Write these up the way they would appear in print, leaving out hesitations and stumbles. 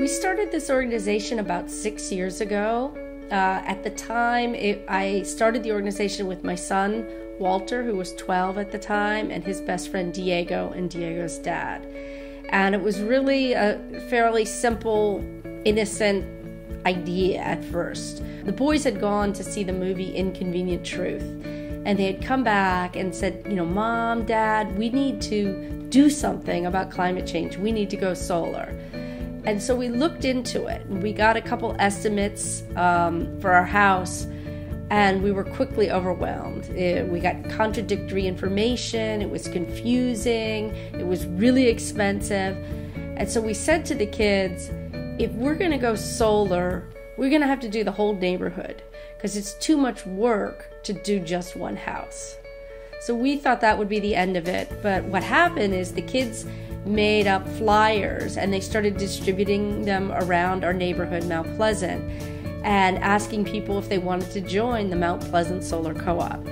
We started this organization about 6 years ago. At the time, I started the organization with my son, Walter, who was 12 at the time, and his best friend, Diego, and Diego's dad. And it was really a fairly simple, innocent idea at first. The boys had gone to see the movie Inconvenient Truth, and they had come back and said, Mom, Dad, we need to do something about climate change. We need to go solar. And so we looked into it, and we got a couple estimates for our house, and we were quickly overwhelmed. We got contradictory information, it was confusing, it was really expensive. And so we said to the kids, if we're gonna go solar, we're gonna have to do the whole neighborhood, because it's too much work to do just one house. So we thought that would be the end of it, but what happened is the kids made up flyers and they started distributing them around our neighborhood, Mount Pleasant, and asking people if they wanted to join the Mount Pleasant Solar Co-op.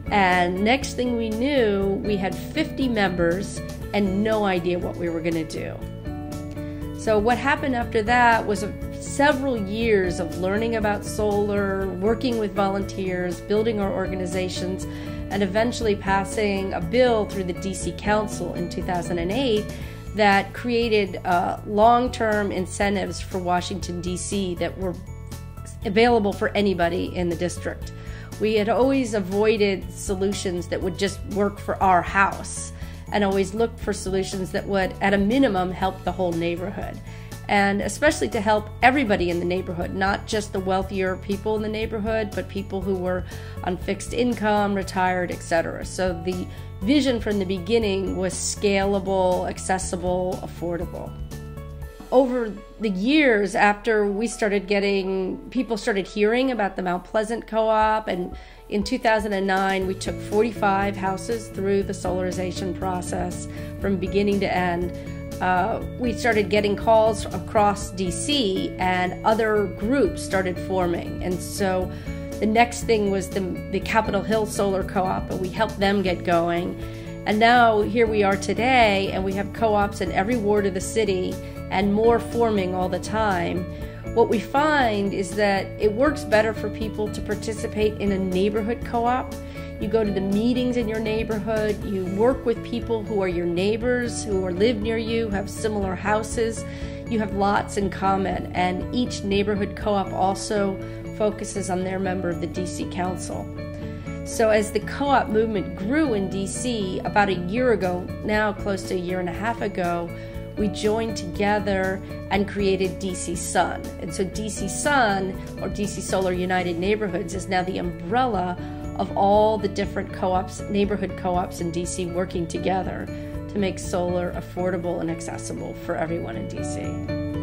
And next thing we knew, we had 50 members and no idea what we were going to do. So what happened after that was several years of learning about solar, working with volunteers, building our organizations, and eventually passing a bill through the DC Council in 2008 that created long-term incentives for Washington, D.C. that were available for anybody in the district. We had always avoided solutions that would just work for our house and always looked for solutions that would, at a minimum, help the whole neighborhood. And especially to help everybody in the neighborhood, not just the wealthier people in the neighborhood, but people who were on fixed income, retired, etc. So the vision from the beginning was scalable, accessible, affordable. Over the years after we started people started hearing about the Mount Pleasant Co-op, and in 2009 we took 45 houses through the solarization process from beginning to end. We started getting calls across DC, and other groups started forming. And so the next thing was the Capitol Hill Solar Co-op, and we helped them get going. And now here we are today, and we have co-ops in every ward of the city and more forming all the time. What we find is that it works better for people to participate in a neighborhood co-op. You go to the meetings in your neighborhood, you work with people who are your neighbors, who live near you, have similar houses, you have lots in common, and each neighborhood co-op also focuses on their member of the DC Council. So as the co-op movement grew in DC, about a year ago, now close to a year and a half ago, we joined together and created DC Sun. And so DC Sun, or DC Solar United Neighborhoods, is now the umbrella of all the different co-ops, neighborhood co-ops in DC working together to make solar affordable and accessible for everyone in DC.